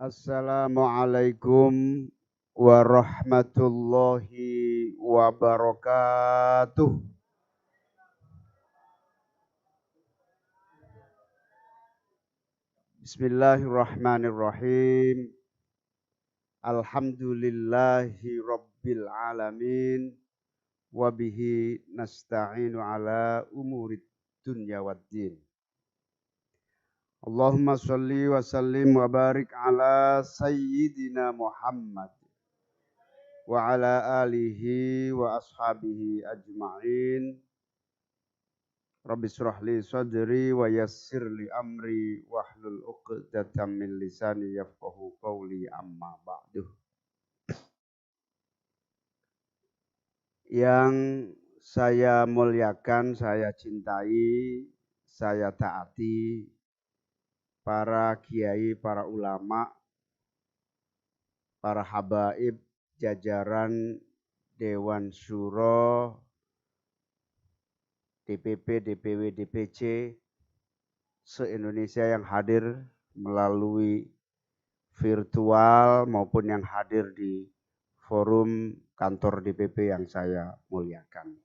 Assalamualaikum warahmatullahi wabarakatuh. Bismillahirrahmanirrahim. Alhamdulillahi rabbil alamin. Wabihi nasta'inu ala umurid dunya waddin. Allahumma salli wa sallim wa barik ala sayyidina Muhammad wa ala alihi wa ashabihi ajma'in. Rabbi shrah li sadri wa yassir li amri wahlul 'uqdatam min lisani yafqahu qawli amma ba'du. Yang saya muliakan, saya cintai, saya taati para kiai, para ulama, para habaib, jajaran Dewan Syuro, DPP, DPW, DPC se-Indonesia yang hadir melalui virtual maupun yang hadir di forum kantor DPP yang saya muliakan.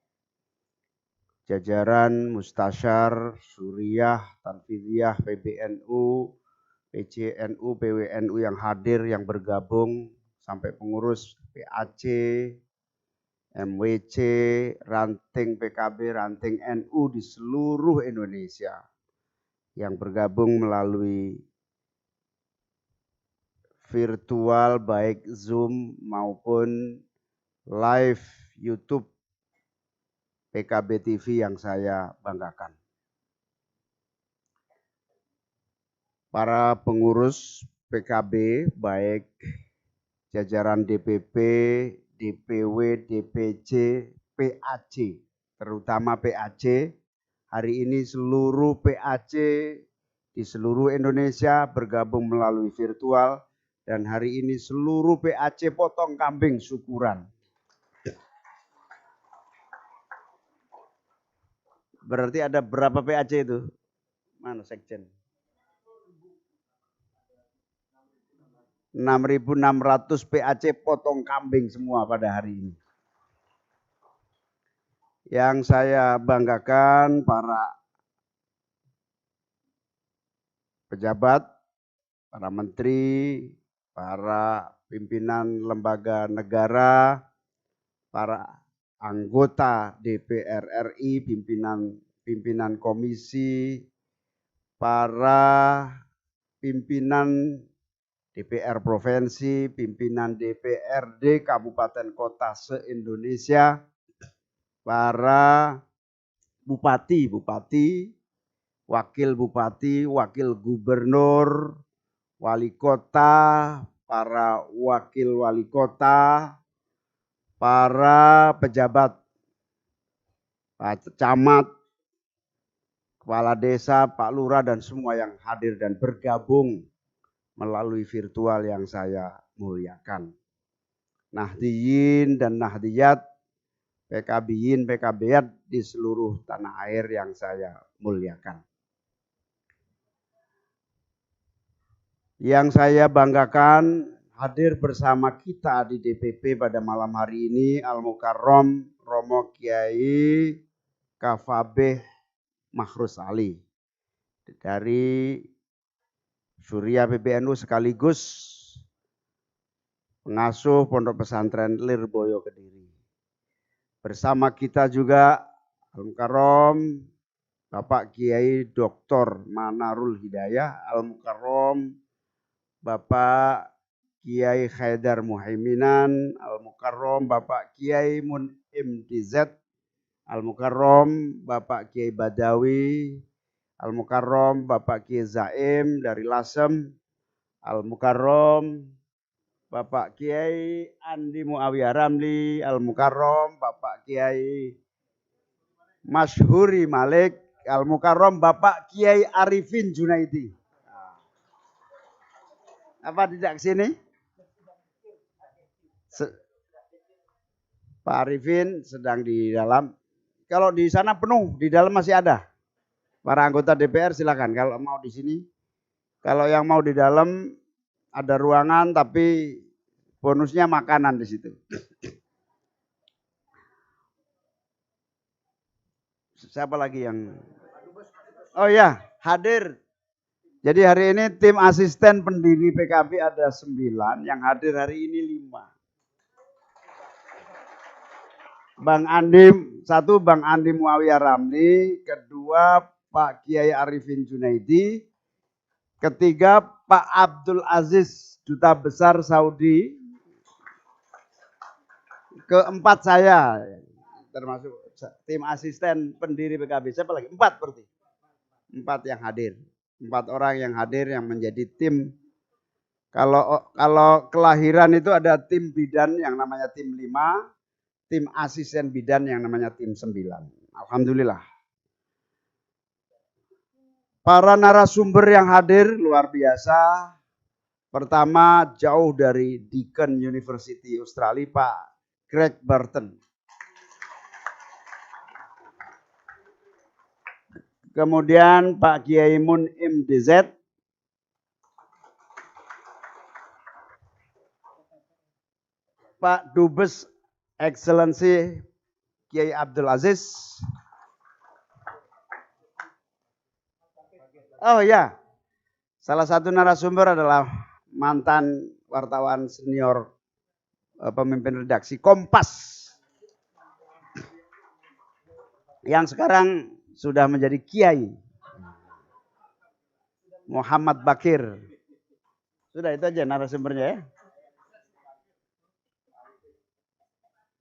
Jajaran Mustasyar, Suriah, Tanfidiyah, PBNU, PCNU, PWNU yang hadir, yang bergabung, sampai pengurus PAC, MWC, ranting PKB, ranting NU di seluruh Indonesia yang bergabung melalui virtual baik Zoom maupun live YouTube PKB TV yang saya banggakan. Para pengurus PKB baik jajaran DPP, DPW, DPC, PAC, terutama PAC. Hari ini seluruh PAC di seluruh Indonesia bergabung melalui virtual dan hari ini seluruh PAC potong kambing syukuran. Berarti ada berapa PAC itu? Mana sekjen? 6.600 PAC potong kambing semua pada hari ini. Yang saya banggakan para pejabat, para menteri, para pimpinan lembaga negara, para anggota DPR RI, pimpinan komisi, para pimpinan DPR provinsi, pimpinan DPRD kabupaten kota se-Indonesia, para bupati, wakil bupati, wakil gubernur, wali kota, para wakil wali kota, para pejabat, Pak Camat, Kepala Desa, Pak Lurah, dan semua yang hadir dan bergabung melalui virtual yang saya muliakan. Nahdiyin dan Nahdiyat, PKBin, PKBiat di seluruh tanah air yang saya muliakan. Yang saya banggakan hadir bersama kita di DPP pada malam hari ini Al-Mukarrom Romo Kiai Kafabeh Makhrus Ali dari Suriah PBNU sekaligus pengasuh Pondok Pesantren Lirboyo Kediri. Bersama kita juga Al-Mukarrom Bapak Kiai Dr. Manarul Hidayah, Al-Mukarrom Bapak Kiai Haidar Muhaiminan, Al-Mukarrom Bapak Kiai Mun'im DZ, Al-Mukarrom Bapak Kiai Badawi, Al-Mukarrom Bapak Kiai Zaim dari Lasem, Al-Mukarrom Bapak Kiai Andi Muawiyah Ramli, Al-Mukarrom Bapak Kiai Masyhuri Malik, Al-Mukarrom Bapak Kiai Arifin Junaidi. Apa tidak kesini? Pak Arifin sedang di dalam. Kalau di sana penuh, di dalam masih ada. Para anggota DPR silakan kalau mau di sini. Kalau yang mau di dalam ada ruangan tapi bonusnya makanan di situ. Siapa lagi yang? Oh ya, hadir. Jadi hari ini tim asisten pendiri PKB ada 9, yang hadir hari ini 5. Bang Andi, satu Bang Andi Muawiyah Ramli, kedua Pak Kiai Arifin Junaidi, ketiga Pak Abdul Aziz, Duta Besar Saudi, keempat saya, termasuk tim asisten pendiri PKB. Siapa lagi? 4 berarti. 4 yang hadir. 4 orang yang hadir yang menjadi tim. Kalau kelahiran itu ada tim bidan yang namanya tim 5, tim asisten bidan yang namanya tim 9. Alhamdulillah. Para narasumber yang hadir luar biasa. Pertama jauh dari Deakin University Australia, Pak Greg Burton. Kemudian Pak Kiai Mun MDZ. Pak Dubes Excellency Kiai Abdul Aziz. Oh ya, salah satu narasumber adalah mantan wartawan senior pemimpin redaksi Kompas yang sekarang sudah menjadi kiai, Muhammad Bakir. Sudah itu aja narasumbernya ya.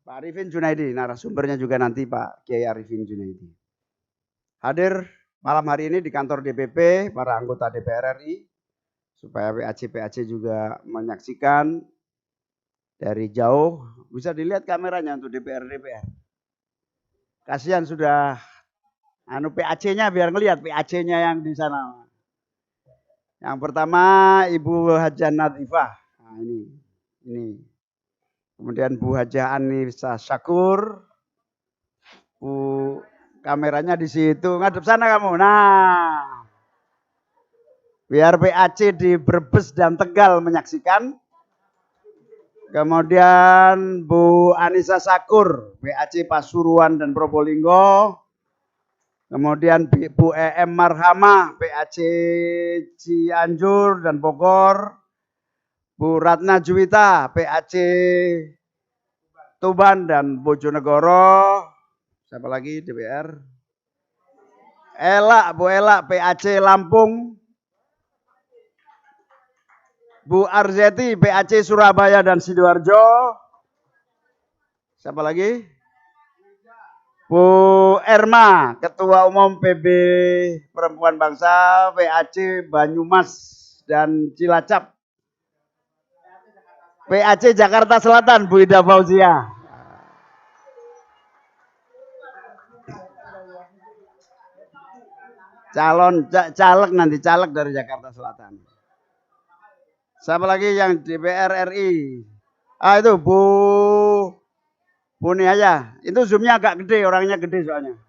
Pak Arifin Junaidi, narasumbernya juga nanti Pak Kiai Arifin Junaidi. Hadir malam hari ini di kantor DPP, para anggota DPR RI, supaya PAC juga menyaksikan dari jauh. Bisa dilihat kameranya untuk DPR. Kasihan sudah PAC-nya biar ngelihat PAC-nya yang di sana. Yang pertama Ibu Hajah Nadifah. Nah, ini. Kemudian Bu Hajah Anissa Syakur. Bu, kameranya di situ, ngadep sana kamu. Nah, biar PAC di Brebes dan Tegal menyaksikan. Kemudian Bu Anissa Syakur, PAC Pasuruan dan Probolinggo. Kemudian Bu EM Marhamah, PAC Cianjur dan Bogor. Bu Ratna Juwita, PAC Tuban dan Bojonegoro. Siapa lagi DPR? Bu Elak, PAC Lampung. Bu Arzeti, PAC Surabaya dan Sidoarjo. Siapa lagi? Bu Erma, Ketua Umum PB Perempuan Bangsa, PAC Banyumas dan Cilacap. PAC Jakarta Selatan, Bu Ida Fauzia. Caleg dari Jakarta Selatan. Siapa lagi yang DPR RI? Itu Bu Niaya. Itu zoomnya agak gede, orangnya gede soalnya.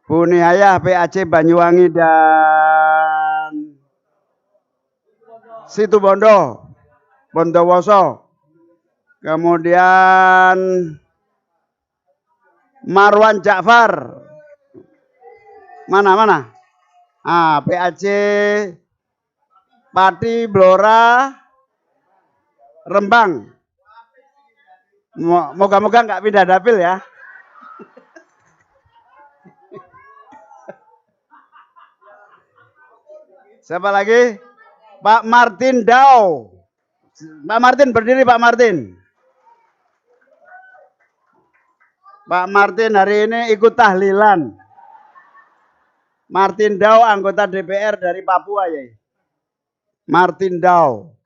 Bu Niaya, PAC Banyuwangi dan Situbondo, Bondowoso. Kemudian Marwan Ja'far. Mana? PAC Pati Blora Rembang. Moga-moga nggak pindah dapil ya. Siapa lagi? Pak Martin Dao. Pak Martin berdiri, Pak Martin. Pak Martin hari ini ikut tahlilan. Martin Dao anggota DPR dari Papua ya. Martin Dao.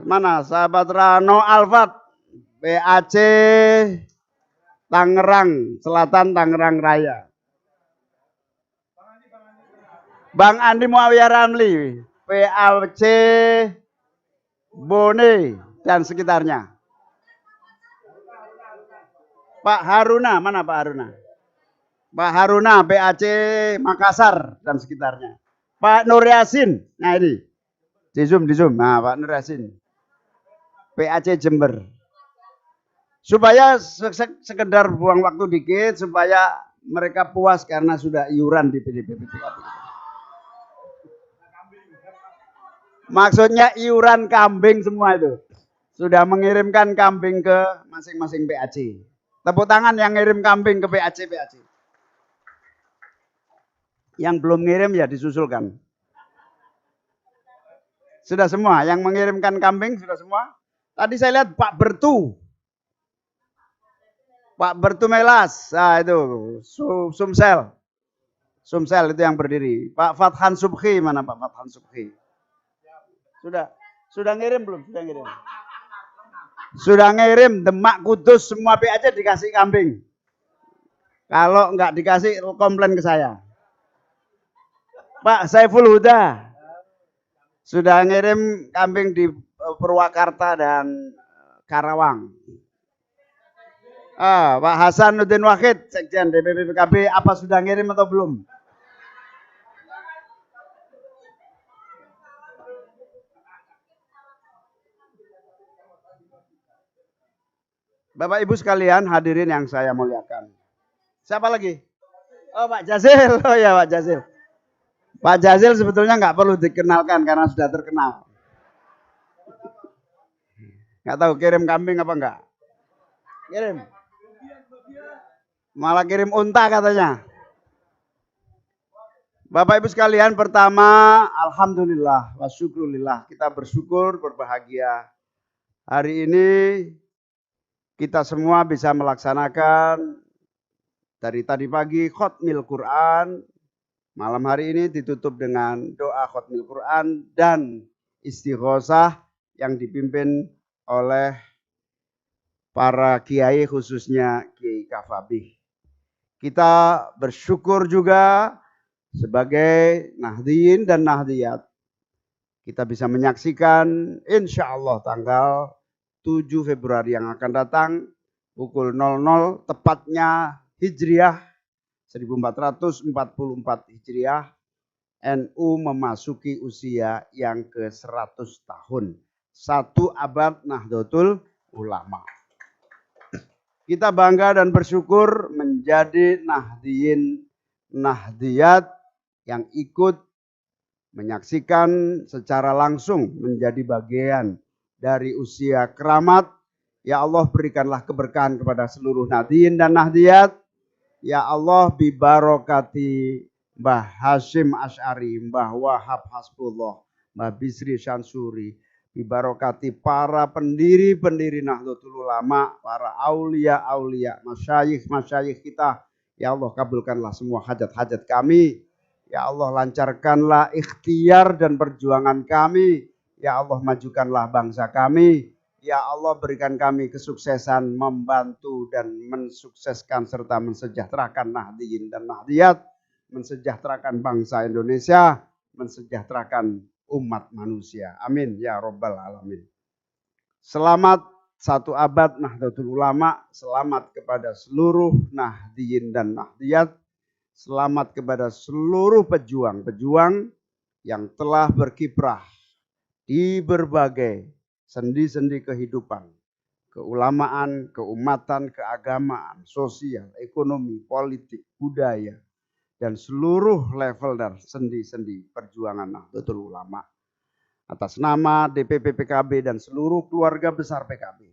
Mana sahabat Rano Alfat, PAC Tangerang Selatan, Tangerang Raya. Bang Andi Muawiyah Ramli, PAC Bone dan sekitarnya. Pak Haruna, mana Pak Haruna? Pak Haruna, PAC Makassar dan sekitarnya. Pak Nur Yasin. Nah ini. Di zoom. Nah Pak Nur Yasin. PAC Jember. Supaya sekedar buang waktu dikit, supaya mereka puas karena sudah iuran di PDP. Maksudnya iuran kambing semua itu. Sudah mengirimkan kambing ke masing-masing PAC. Tepuk tangan yang ngirim kambing ke PAC. Yang belum ngirim ya disusulkan. Sudah semua, yang mengirimkan kambing sudah semua. Tadi saya lihat Pak Bertu. Pak Bertu Melas, nah itu Sumsel. Sumsel itu yang berdiri. Pak Fathan Subhi, mana Pak Fathan Subhi? Sudah ngirim belum? Sudah ngirim, Demak, Kudus, semua PAC dikasih kambing. Kalau nggak dikasih, komplain ke saya. Pak Saiful Huda sudah ngirim kambing di Purwakarta dan Karawang. Pak Hasanuddin Wahid, Sekjen DPP PKB, apa sudah ngirim atau belum? Bapak Ibu sekalian, hadirin yang saya muliakan. Siapa lagi? Oh Pak Jazil, oh ya Pak Jazil. Pak Jazil sebetulnya nggak perlu dikenalkan karena sudah terkenal. Nggak tahu kirim kambing apa enggak? Kirim. Malah kirim unta katanya. Bapak Ibu sekalian, pertama alhamdulillah wa syukurillah, kita bersyukur, berbahagia. Hari ini kita semua bisa melaksanakan dari tadi pagi khotmil Quran. Malam hari ini ditutup dengan doa khotmil Quran dan istighosah yang dipimpin oleh para kiai, khususnya Kiai Kafabih. Kita bersyukur juga sebagai Nahdliyin dan Nahdliyat, kita bisa menyaksikan insya Allah tanggal 7 Februari yang akan datang pukul 00 tepatnya Hijriah 1444 Hijriah, NU memasuki usia yang ke-100 tahun. 1 abad Nahdlatul Ulama. Kita bangga dan bersyukur menjadi Nahdliyin Nahdliyat yang ikut menyaksikan secara langsung menjadi bagian dari usia keramat. Ya Allah, berikanlah keberkahan kepada seluruh Nahdliyin dan Nahdliyat. Ya Allah, bibarokati Mbah Hashim Asy'ari, Mbah Wahab Hasbullah, Mbah Bisri Syansuri, bibarokati para pendiri-pendiri Nahdlatul Ulama, para aulia-aulia, masyayikh kita. Ya Allah, kabulkanlah semua hajat-hajat kami. Ya Allah, lancarkanlah ikhtiar dan perjuangan kami. Ya Allah, majukanlah bangsa kami. Ya Allah, berikan kami kesuksesan membantu dan mensukseskan serta mensejahterakan Nahdliyin dan Nahdliyat, mensejahterakan bangsa Indonesia, mensejahterakan umat manusia. Amin ya Rabbal Alamin. Selamat 1 abad Nahdlatul Ulama, selamat kepada seluruh Nahdliyin dan Nahdliyat, selamat kepada seluruh pejuang-pejuang yang telah berkiprah di berbagai sendi-sendi kehidupan, keulamaan, keumatan, keagamaan, sosial, ekonomi, politik, budaya, dan seluruh level dan sendi-sendi perjuangan Nahdlatul Ulama. Atas nama DPP PKB dan seluruh keluarga besar PKB,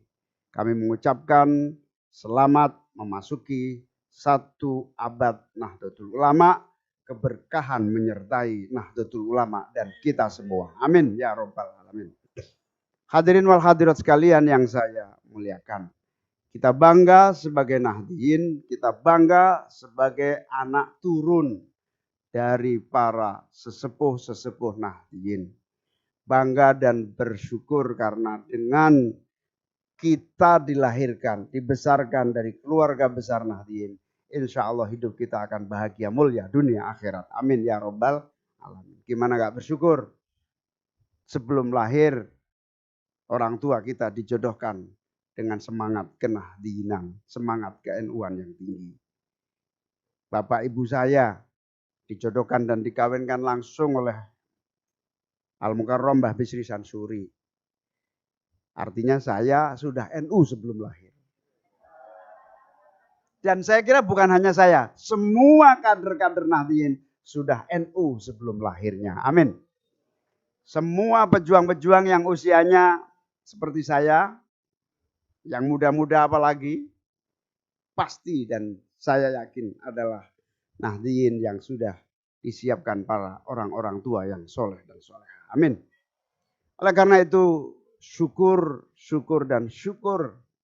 kami mengucapkan selamat memasuki 1 abad Nahdlatul Ulama, keberkahan menyertai Nahdlatul Ulama dan kita semua. Amin ya Rabbal Alamin. Hadirin wal hadirat sekalian yang saya muliakan. Kita bangga sebagai Nahdliyin, kita bangga sebagai anak turun dari para sesepuh-sesepuh Nahdliyin. Bangga dan bersyukur karena dengan kita dilahirkan, dibesarkan dari keluarga besar Nahdliyin, insya Allah hidup kita akan bahagia, mulia, dunia, akhirat. Amin ya Rabbal Alamin. Gimana gak bersyukur? Sebelum lahir, orang tua kita dijodohkan dengan semangat kenahdliyinan, semangat ke-NU-an yang tinggi. Bapak ibu saya dijodohkan dan dikawinkan langsung oleh Al-Mukarram Mbah Bisri Sansuri. Artinya saya sudah NU sebelum lahir. Dan saya kira bukan hanya saya, semua kader-kader Nahdliyin sudah NU sebelum lahirnya. Amin. Semua pejuang-pejuang yang usianya seperti saya, yang muda-muda apalagi, pasti dan saya yakin adalah Nahdliyin yang sudah disiapkan para orang-orang tua yang soleh dan soleha. Amin. Oleh karena itu, syukur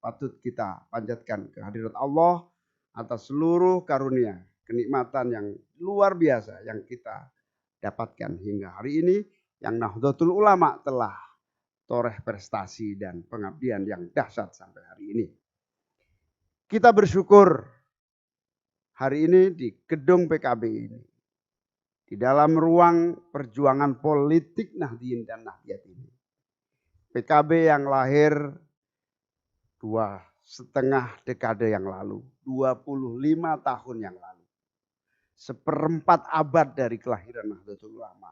patut kita panjatkan kehadirat Allah atas seluruh karunia, kenikmatan yang luar biasa yang kita dapatkan hingga hari ini, yang Nahdlatul Ulama telah toreh prestasi dan pengabdian yang dahsyat sampai hari ini. Kita bersyukur hari ini di gedung PKB ini, di dalam ruang perjuangan politik Nahdliyin dan Nahdliyat ini. PKB yang lahir 2,5 dekade yang lalu, 25 tahun yang lalu. 1/4 abad dari kelahiran Nahdlatul Ulama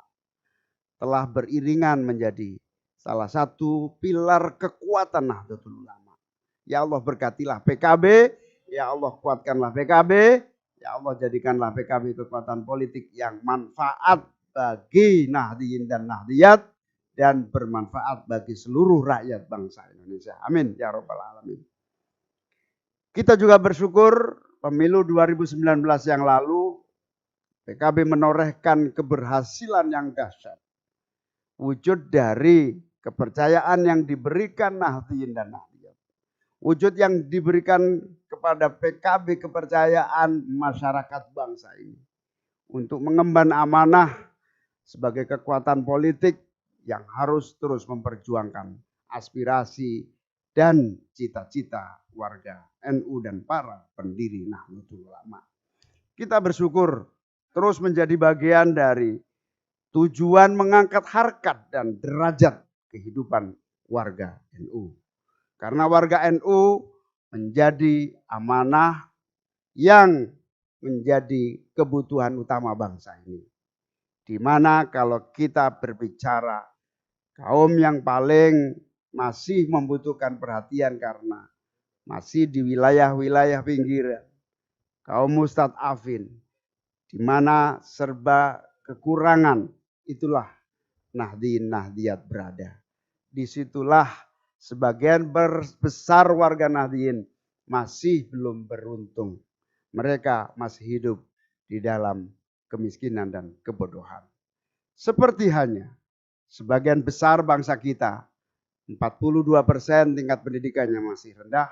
telah beriringan menjadi salah satu pilar kekuatan Nahdlatul Ulama. Ya Allah berkatilah PKB, ya Allah kuatkanlah PKB, ya Allah jadikanlah PKB kekuatan politik yang manfaat bagi Nahdliyin dan Nahdliyat dan bermanfaat bagi seluruh rakyat bangsa Indonesia. Amin ya rabbal alamin. Kita juga bersyukur pemilu 2019 yang lalu PKB menorehkan keberhasilan yang dahsyat. Wujud dari kepercayaan yang diberikan Nahdliyin dan Nahdliyat. Wujud yang diberikan kepada PKB kepercayaan masyarakat bangsa ini. Untuk mengemban amanah sebagai kekuatan politik yang harus terus memperjuangkan aspirasi dan cita-cita warga NU dan para pendiri Nahdlatul Ulama. Kita bersyukur terus menjadi bagian dari tujuan mengangkat harkat dan derajat kehidupan warga NU. Karena warga NU menjadi amanah yang menjadi kebutuhan utama bangsa ini. Di mana kalau kita berbicara kaum yang paling masih membutuhkan perhatian karena masih di wilayah-wilayah pinggiran, kaum mustad'afin, di mana serba kekurangan, itulah Nahdliyin Nahdliyat berada. Disitulah sebagian besar warga Nahdliyin masih belum beruntung. Mereka masih hidup di dalam kemiskinan dan kebodohan. Seperti halnya sebagian besar bangsa kita, 42% tingkat pendidikannya masih rendah.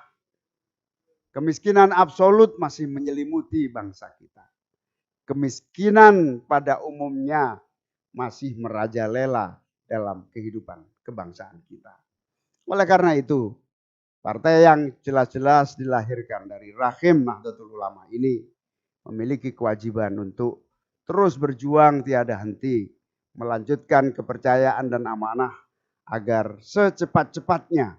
Kemiskinan absolut masih menyelimuti bangsa kita. Kemiskinan pada umumnya masih merajalela dalam kehidupan kebangsaan kita. Oleh karena itu, partai yang jelas-jelas dilahirkan dari rahim Nahdlatul Ulama ini memiliki kewajiban untuk terus berjuang tiada henti, melanjutkan kepercayaan dan amanah agar secepat-cepatnya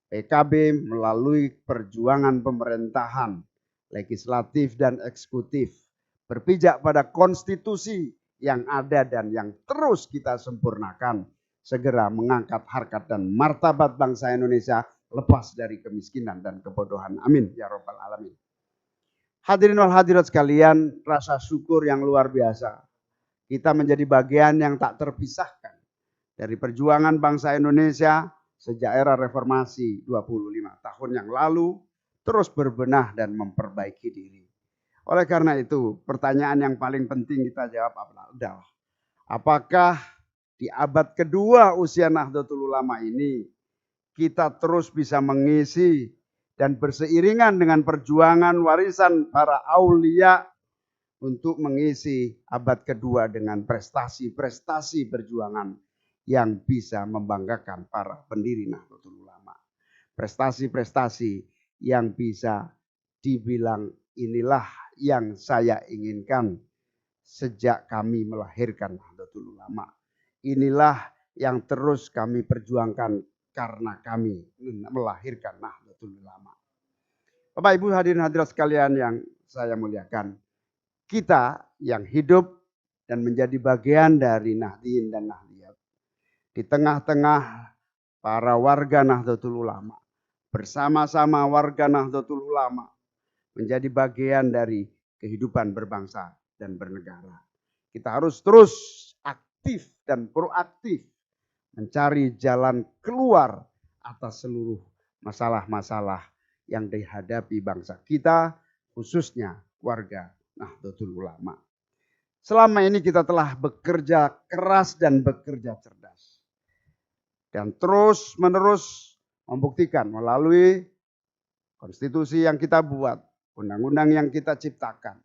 PKB melalui perjuangan pemerintahan, legislatif dan eksekutif, berpijak pada konstitusi yang ada dan yang terus kita sempurnakan, segera mengangkat harkat dan martabat bangsa Indonesia lepas dari kemiskinan dan kebodohan. Amin ya rabbal alamin. Hadirin wal hadirat sekalian, rasa syukur yang luar biasa. Kita menjadi bagian yang tak terpisahkan dari perjuangan bangsa Indonesia sejak era reformasi 25 tahun yang lalu, terus berbenah dan memperbaiki diri. Oleh karena itu, pertanyaan yang paling penting kita jawab adalah, apakah di abad kedua usia Nahdlatul Ulama ini kita terus bisa mengisi dan berseiringan dengan perjuangan warisan para aulia untuk mengisi abad kedua dengan prestasi-prestasi perjuangan yang bisa membanggakan para pendiri Nahdlatul Ulama. Prestasi-prestasi yang bisa dibilang inilah yang saya inginkan sejak kami melahirkan Nahdlatul Ulama. Inilah yang terus kami perjuangkan karena kami melahirkan Nahdlatul Ulama. Bapak Ibu hadirin hadirat sekalian yang saya muliakan, kita yang hidup dan menjadi bagian dari Nahdien dan Nahdiyat. Di tengah-tengah para warga Nahdlatul Ulama, bersama-sama warga Nahdlatul Ulama, menjadi bagian dari kehidupan berbangsa dan bernegara. Kita harus terus aktif dan proaktif mencari jalan keluar atas seluruh masalah-masalah yang dihadapi bangsa kita, khususnya warga Nahdlatul Ulama. Selama ini kita telah bekerja keras dan bekerja cerdas. Dan terus-menerus membuktikan melalui konstitusi yang kita buat, undang-undang yang kita ciptakan,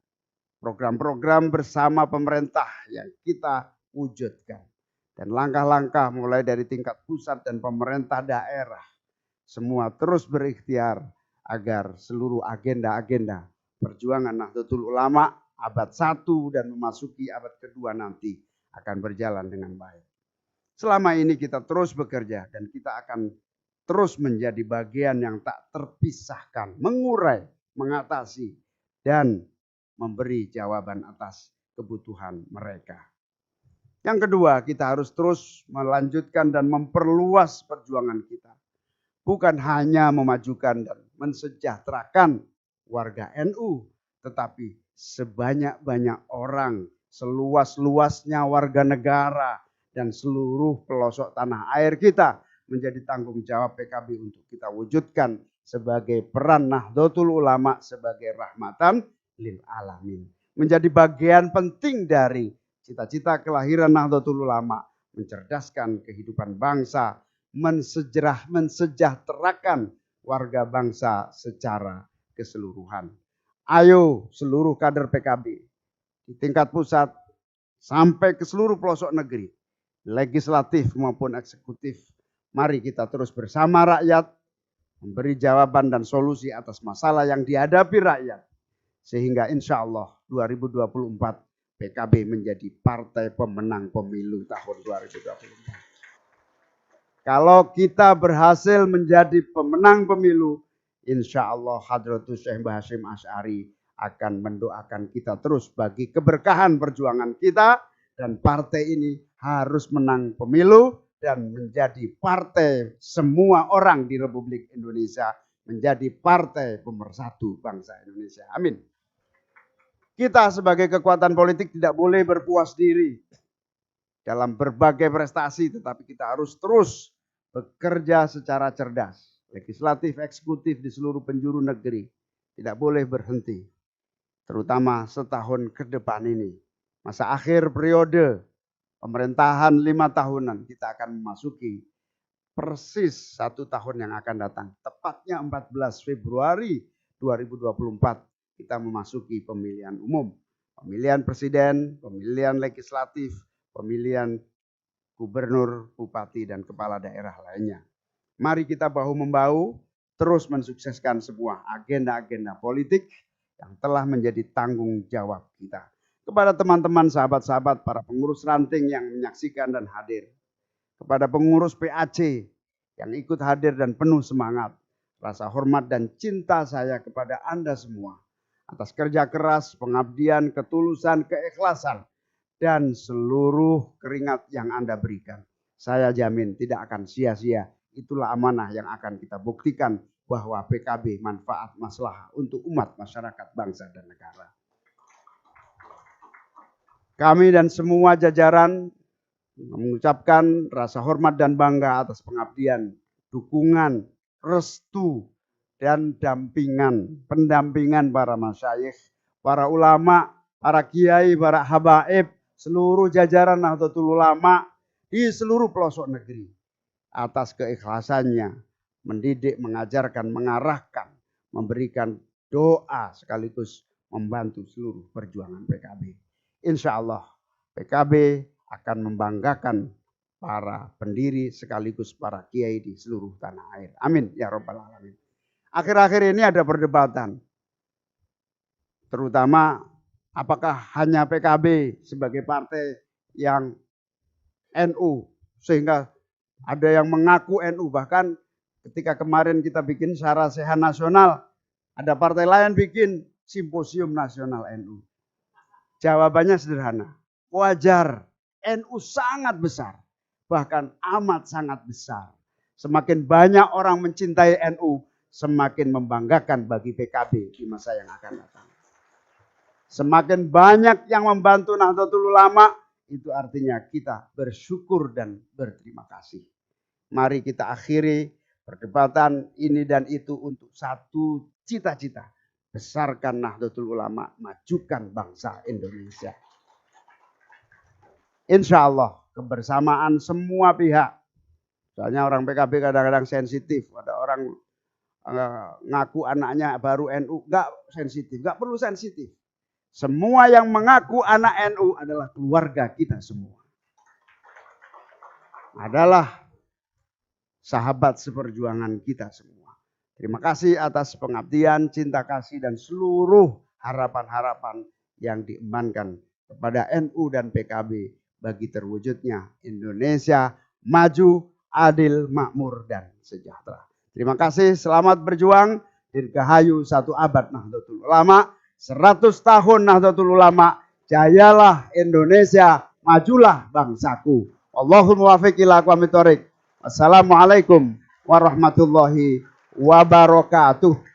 program-program bersama pemerintah yang kita wujudkan. Dan langkah-langkah mulai dari tingkat pusat dan pemerintah daerah, semua terus berikhtiar agar seluruh agenda-agenda perjuangan Nahdlatul Ulama abad 1 dan memasuki abad kedua nanti akan berjalan dengan baik. Selama ini kita terus bekerja dan kita akan terus menjadi bagian yang tak terpisahkan, mengurai, mengatasi, dan memberi jawaban atas kebutuhan mereka. Yang kedua, kita harus terus melanjutkan dan memperluas perjuangan kita. Bukan hanya memajukan dan mensejahterakan warga NU, tetapi sebanyak-banyak orang, seluas-luasnya warga negara, dan seluruh pelosok tanah air kita menjadi tanggung jawab PKB untuk kita wujudkan sebagai peran Nahdlatul Ulama sebagai rahmatan lil alamin. Menjadi bagian penting dari cita-cita kelahiran Nahdlatul Ulama, mencerdaskan kehidupan bangsa, mensejahterakan warga bangsa secara keseluruhan. Ayo seluruh kader PKB di tingkat pusat sampai ke seluruh pelosok negeri, legislatif maupun eksekutif, mari kita terus bersama rakyat memberi jawaban dan solusi atas masalah yang dihadapi rakyat. Sehingga insya Allah 2024 PKB menjadi partai pemenang pemilu tahun 2024. Kalau kita berhasil menjadi pemenang pemilu, insya Allah Hadratus Syekh Mbah Hasyim Asy'ari akan mendoakan kita terus bagi keberkahan perjuangan kita, dan partai ini harus menang pemilu dan menjadi partai semua orang di Republik Indonesia, menjadi partai pemersatu bangsa Indonesia. Amin. Kita sebagai kekuatan politik tidak boleh berpuas diri dalam berbagai prestasi, tetapi kita harus terus bekerja secara cerdas. Legislatif, eksekutif di seluruh penjuru negeri tidak boleh berhenti. Terutama setahun ke depan ini. Masa akhir periode pemerintahan 5 tahunan, kita akan memasuki persis 1 tahun yang akan datang. Tepatnya 14 Februari 2024. Kita memasuki pemilihan umum, pemilihan presiden, pemilihan legislatif, pemilihan gubernur, bupati, dan kepala daerah lainnya. Mari kita bahu-membahu terus mensukseskan sebuah agenda-agenda politik yang telah menjadi tanggung jawab kita. Kepada teman-teman, sahabat-sahabat, para pengurus ranting yang menyaksikan dan hadir, kepada pengurus PAC yang ikut hadir dan penuh semangat, rasa hormat dan cinta saya kepada Anda semua atas kerja keras, pengabdian, ketulusan, keikhlasan, dan seluruh keringat yang Anda berikan. Saya jamin tidak akan sia-sia. Itulah amanah yang akan kita buktikan bahwa PKB manfaat maslahah untuk umat, masyarakat, bangsa, dan negara. Kami dan semua jajaran mengucapkan rasa hormat dan bangga atas pengabdian, dukungan, restu, dan pendampingan para masyayikh, para ulama, para kiai, para habaib, seluruh jajaran Nahdlatul Ulama di seluruh pelosok negeri atas keikhlasannya mendidik, mengajarkan, mengarahkan, memberikan doa sekaligus membantu seluruh perjuangan PKB. Insya Allah PKB akan membanggakan para pendiri sekaligus para kiai di seluruh tanah air. Amin ya rabbal alamin. Akhir-akhir ini ada perdebatan, terutama apakah hanya PKB sebagai partai yang NU, sehingga ada yang mengaku NU. Bahkan ketika kemarin kita bikin Syarasehan Nasional, ada partai lain bikin Simposium Nasional NU. Jawabannya sederhana, wajar. NU sangat besar, bahkan amat sangat besar. Semakin banyak orang mencintai NU, semakin membanggakan bagi PKB di masa yang akan datang. Semakin banyak yang membantu Nahdlatul Ulama, itu artinya kita bersyukur dan berterima kasih. Mari kita akhiri perdebatan ini dan itu untuk satu cita-cita. Besarkan Nahdlatul Ulama, majukan bangsa Indonesia. Insya Allah kebersamaan semua pihak. Soalnya orang PKB kadang-kadang sensitif. Ada orang ngaku anaknya baru NU. Enggak sensitif, enggak perlu sensitif. Semua yang mengaku anak NU adalah keluarga kita semua. Adalah sahabat seperjuangan kita semua. Terima kasih atas pengabdian, cinta kasih, dan seluruh harapan-harapan yang diembankan kepada NU dan PKB bagi terwujudnya Indonesia maju, adil, makmur, dan sejahtera. Terima kasih, selamat berjuang. Dirgahayu 1 abad Nahdlatul Ulama, 100 tahun Nahdlatul Ulama, jayalah Indonesia, majulah bangsaku. Allahumma wafiq ila aqwamit thoriq. Wassalamualaikum warahmatullahi wabarakatuh.